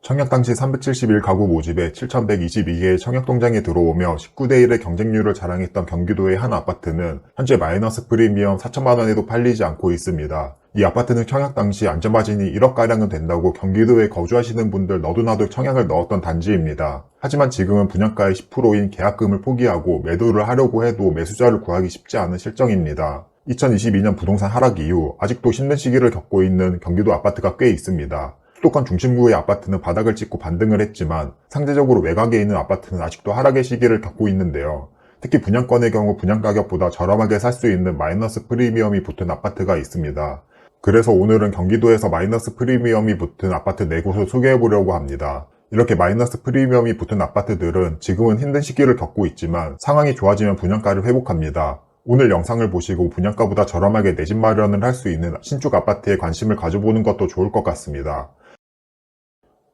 청약 당시 371가구 모집에 7,122개의 청약동장에 들어오며 19대 1의 경쟁률을 자랑했던 경기도의 한 아파트는 현재 마이너스 프리미엄 4천만 원에도 팔리지 않고 있습니다. 이 아파트는 청약 당시 안전마진이 1억가량은 된다고 경기도에 거주하시는 분들 너도나도 청약을 넣었던 단지입니다. 하지만 지금은 분양가의 10%인 계약금을 포기하고 매도를 하려고 해도 매수자를 구하기 쉽지 않은 실정입니다. 2022년 부동산 하락 이후 아직도 힘든 시기를 겪고 있는 경기도 아파트가 꽤 있습니다. 수도권 중심부의 아파트는 바닥을 찍고 반등을 했지만 상대적으로 외곽에 있는 아파트는 아직도 하락의 시기를 겪고 있는데요. 특히 분양권의 경우 분양가격보다 저렴하게 살 수 있는 마이너스 프리미엄이 붙은 아파트가 있습니다. 그래서 오늘은 경기도에서 마이너스 프리미엄이 붙은 아파트 4곳을 소개해보려고 합니다. 이렇게 마이너스 프리미엄이 붙은 아파트들은 지금은 힘든 시기를 겪고 있지만 상황이 좋아지면 분양가를 회복합니다. 오늘 영상을 보시고 분양가보다 저렴하게 내 집 마련을 할 수 있는 신축 아파트에 관심을 가져보는 것도 좋을 것 같습니다.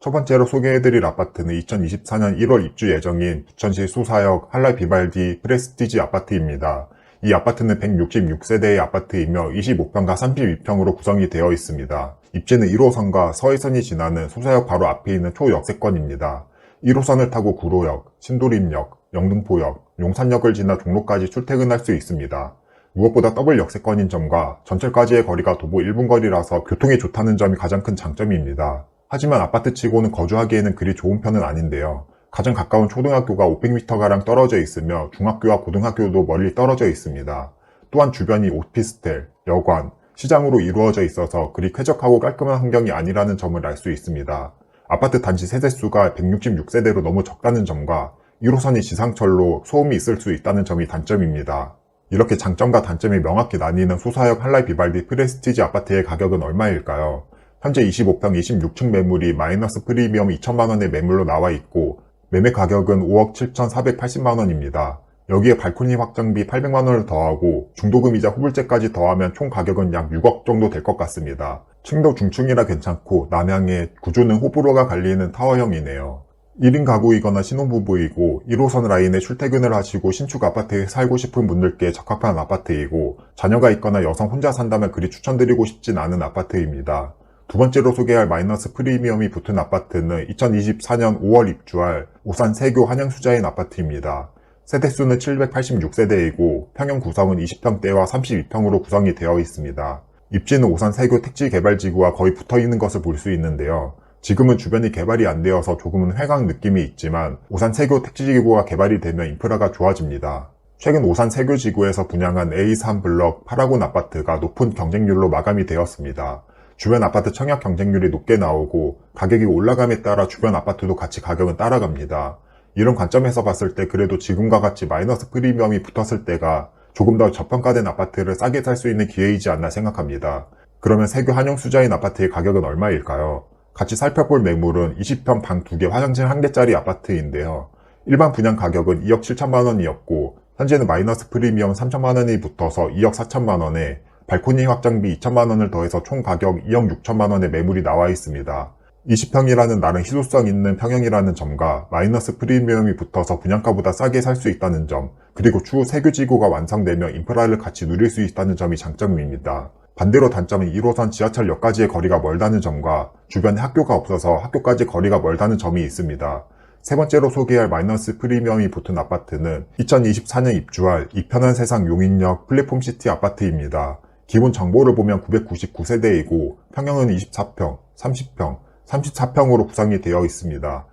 첫 번째로 소개해드릴 아파트는 2024년 1월 입주 예정인 부천시 수사역 한라 비발디 프레스티지 아파트입니다. 이 아파트는 166세대의 아파트이며 25평과 32평으로 구성이 되어 있습니다. 입지는 1호선과 서해선이 지나는 수사역 바로 앞에 있는 초역세권입니다. 1호선을 타고 구로역, 신도림역, 영등포역, 용산역을 지나 종로까지 출퇴근할 수 있습니다. 무엇보다 더블 역세권인 점과 전철까지의 거리가 도보 1분 거리라서 교통이 좋다는 점이 가장 큰 장점입니다. 하지만 아파트치고는 거주하기에는 그리 좋은 편은 아닌데요. 가장 가까운 초등학교가 500m가량 떨어져 있으며 중학교와 고등학교도 멀리 떨어져 있습니다. 또한 주변이 오피스텔, 여관, 시장으로 이루어져 있어서 그리 쾌적하고 깔끔한 환경이 아니라는 점을 알 수 있습니다. 아파트 단지 세대수가 166세대로 너무 적다는 점과 1호선이 지상철로 소음이 있을 수 있다는 점이 단점입니다. 이렇게 장점과 단점이 명확히 나뉘는 수사역 한라 비발디 프레스티지 아파트의 가격은 얼마일까요? 현재 25평 26층 매물이 마이너스 프리미엄 2천만원의 매물로 나와 있고 매매 가격은 5억 7,480만원입니다. 여기에 발코니 확장비 800만원을 더하고 중도금이자 후불제까지 더하면 총 가격은 약 6억 정도 될 것 같습니다. 층도 중층이라 괜찮고 남향에 구조는 호불호가 갈리는 타워형이네요. 1인 가구이거나 신혼부부이고 1호선 라인에 출퇴근을 하시고 신축 아파트에 살고 싶은 분들께 적합한 아파트이고 자녀가 있거나 여성 혼자 산다면 그리 추천드리고 싶진 않은 아파트입니다. 두 번째로 소개할 마이너스 프리미엄이 붙은 아파트는 2024년 5월 입주할 오산 세교 한양수자인 아파트입니다. 세대수는 786세대이고 평형 구성은 20평대와 32평으로 구성이 되어 있습니다. 입지는 오산 세교 택지개발지구와 거의 붙어있는 것을 볼 수 있는데요. 지금은 주변이 개발이 안 되어서 조금은 회강 느낌이 있지만 오산 세교 택지지구가 개발이 되면 인프라가 좋아집니다. 최근 오산 세교지구에서 분양한 A3 블럭 8호군 아파트가 높은 경쟁률로 마감이 되었습니다. 주변 아파트 청약 경쟁률이 높게 나오고 가격이 올라감에 따라 주변 아파트도 같이 가격은 따라갑니다. 이런 관점에서 봤을 때 그래도 지금과 같이 마이너스 프리미엄이 붙었을 때가 조금 더 저평가된 아파트를 싸게 살 수 있는 기회이지 않나 생각합니다. 그러면 세교 한영수자인 아파트의 가격은 얼마일까요? 같이 살펴볼 매물은 20평 방 2개 화장실 1개짜리 아파트인데요. 일반 분양 가격은 2억 7천만원이었고 현재는 마이너스 프리미엄 3천만원이 붙어서 2억 4천만원에 발코니 확장비 2천만원을 더해서 총 가격 2억 6천만원의 매물이 나와 있습니다. 20평이라는 나름 희소성 있는 평형이라는 점과 마이너스 프리미엄이 붙어서 분양가보다 싸게 살 수 있다는 점, 그리고 추후 세교지구가 완성되면 인프라를 같이 누릴 수 있다는 점이 장점입니다. 반대로 단점은 1호선 지하철역까지의 거리가 멀다는 점과 주변에 학교가 없어서 학교까지 거리가 멀다는 점이 있습니다. 세 번째로 소개할 마이너스 프리미엄이 붙은 아파트는 2024년 입주할 이편한 세상 용인역 플랫폼시티 아파트입니다. 기본 정보를 보면 999세대이고 평형은 24평, 30평, 34평으로 구성이 되어 있습니다.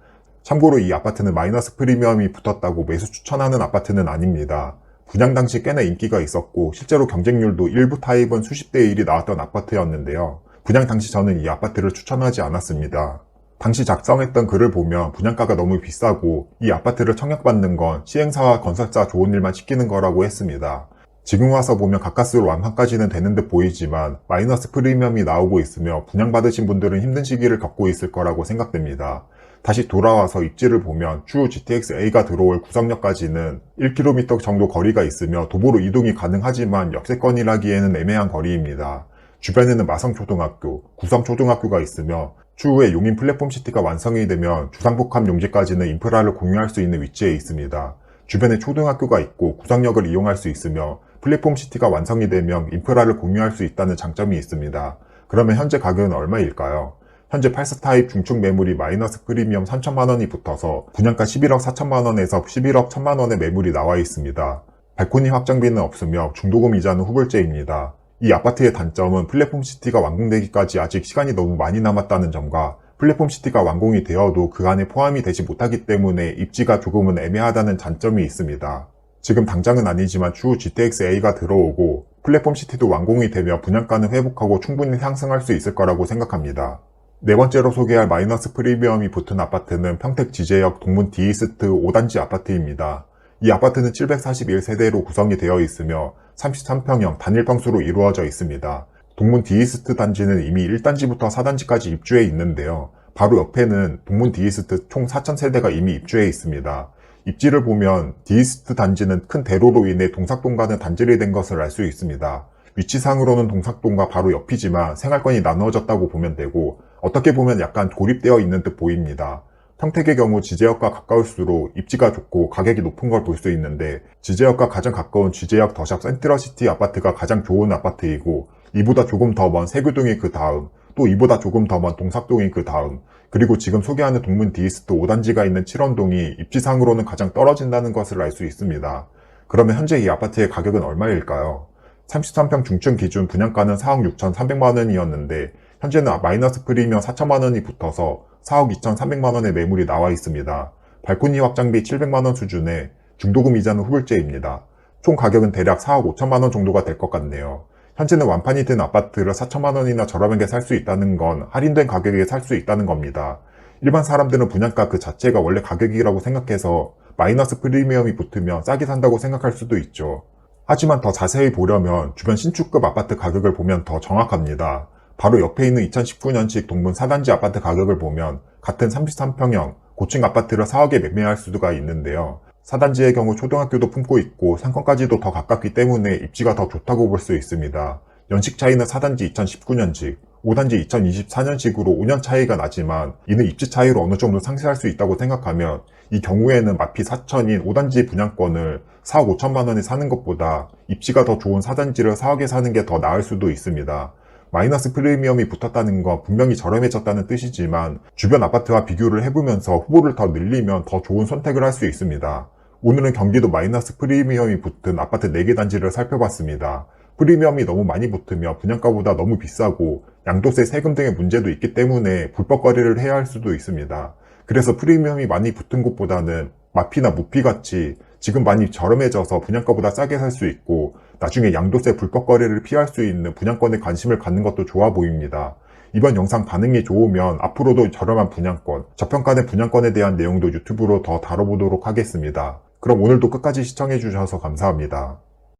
참고로 이 아파트는 마이너스 프리미엄이 붙었다고 매수 추천하는 아파트는 아닙니다. 분양 당시 꽤나 인기가 있었고 실제로 경쟁률도 일부 타입은 수십 대 1이 나왔던 아파트였는데요. 분양 당시 저는 이 아파트를 추천하지 않았습니다. 당시 작성했던 글을 보면 분양가가 너무 비싸고 이 아파트를 청약받는 건 시행사와 건설사 좋은 일만 시키는 거라고 했습니다. 지금 와서 보면 가까스로 완판까지는 되는 듯 보이지만 마이너스 프리미엄이 나오고 있으며 분양받으신 분들은 힘든 시기를 겪고 있을 거라고 생각됩니다. 다시 돌아와서 입지를 보면 추후 GTX-A가 들어올 구성역까지는 1km 정도 거리가 있으며 도보로 이동이 가능하지만 역세권이라기에는 애매한 거리입니다. 주변에는 마성초등학교, 구성초등학교가 있으며 추후에 용인 플랫폼시티가 완성이 되면 주상복합 용지까지는 인프라를 공유할 수 있는 위치에 있습니다. 주변에 초등학교가 있고 구성역을 이용할 수 있으며 플랫폼시티가 완성이 되면 인프라를 공유할 수 있다는 장점이 있습니다. 그러면 현재 가격은 얼마일까요? 현재 8사 타입 중축 매물이 마이너스 프리미엄 3천만 원이 붙어서 분양가 11억 4천만 원에서 11억 1천만 원의 매물이 나와 있습니다. 발코니 확장비는 없으며 중도금 이자는 후불제입니다. 이 아파트의 단점은 플랫폼시티가 완공되기까지 아직 시간이 너무 많이 남았다는 점과 플랫폼시티가 완공이 되어도 그 안에 포함이 되지 못하기 때문에 입지가 조금은 애매하다는 단점이 있습니다. 지금 당장은 아니지만 추후 GTX-A가 들어오고 플랫폼시티도 완공이 되며 분양가는 회복하고 충분히 상승할 수 있을 거라고 생각합니다. 네 번째로 소개할 마이너스 프리미엄이 붙은 아파트는 평택 지제역 동문 D이스트 5단지 아파트입니다. 이 아파트는 741세대로 구성이 되어 있으며 33평형 단일평수로 이루어져 있습니다. 동문 D이스트 단지는 이미 1단지부터 4단지까지 입주해 있는데요. 바로 옆에는 동문 D이스트 총 4,000세대가 이미 입주해 있습니다. 입지를 보면 D이스트 단지는 큰 대로로 인해 동삭동과는 단절이 된 것을 알 수 있습니다. 위치상으로는 동삭동과 바로 옆이지만 생활권이 나누어졌다고 보면 되고 어떻게 보면 약간 고립되어 있는 듯 보입니다. 평택의 경우 지제역과 가까울수록 입지가 좋고 가격이 높은 걸 볼 수 있는데 지제역과 가장 가까운 지제역 더샵 센트럴시티 아파트가 가장 좋은 아파트이고 이보다 조금 더 먼 세교동이 그 다음, 또 이보다 조금 더 먼 동삭동이 그 다음, 그리고 지금 소개하는 동문 D이스트 5단지가 있는 칠원동이 입지상으로는 가장 떨어진다는 것을 알 수 있습니다. 그러면 현재 이 아파트의 가격은 얼마일까요? 33평 중층 기준 분양가는 4억 6,300만 원이었는데 현재는 마이너스 프리미엄 4천만 원이 붙어서 4억 2,300만 원의 매물이 나와 있습니다. 발코니 확장비 700만 원 수준에 중도금 이자는 후불제입니다. 총 가격은 대략 4억 5천만 원 정도가 될 것 같네요. 현재는 완판이 된 아파트를 4천만 원이나 저렴하게 살 수 있다는 건 할인된 가격에 살 수 있다는 겁니다. 일반 사람들은 분양가 그 자체가 원래 가격이라고 생각해서 마이너스 프리미엄이 붙으면 싸게 산다고 생각할 수도 있죠. 하지만 더 자세히 보려면 주변 신축급 아파트 가격을 보면 더 정확합니다. 바로 옆에 있는 2019년식 동문 4단지 아파트 가격을 보면 같은 33평형 고층 아파트를 4억에 매매할 수가 있는데요. 4단지의 경우 초등학교도 품고 있고 상권까지도 더 가깝기 때문에 입지가 더 좋다고 볼 수 있습니다. 연식 차이는 4단지 2019년식, 5단지 2024년식으로 5년 차이가 나지만 이는 입지 차이로 어느 정도 상쇄할 수 있다고 생각하면 이 경우에는 마피 4천인 5단지 분양권을 4억 5천만 원에 사는 것보다 입지가 더 좋은 4단지를 4억에 사는 게 더 나을 수도 있습니다. 마이너스 프리미엄이 붙었다는 건 분명히 저렴해졌다는 뜻이지만 주변 아파트와 비교를 해보면서 후보를 더 늘리면 더 좋은 선택을 할 수 있습니다. 오늘은 경기도 마이너스 프리미엄이 붙은 아파트 4개 단지를 살펴봤습니다. 프리미엄이 너무 많이 붙으며 분양가보다 너무 비싸고 양도세 세금 등의 문제도 있기 때문에 불법 거래를 해야 할 수도 있습니다. 그래서 프리미엄이 많이 붙은 곳보다는 마피나 무피같이 지금 많이 저렴해져서 분양가보다 싸게 살 수 있고 나중에 양도세 불법 거래를 피할 수 있는 분양권에 관심을 갖는 것도 좋아 보입니다. 이번 영상 반응이 좋으면 앞으로도 저렴한 분양권, 저평가된 분양권에 대한 내용도 유튜브로 더 다뤄보도록 하겠습니다. 그럼 오늘도 끝까지 시청해주셔서 감사합니다.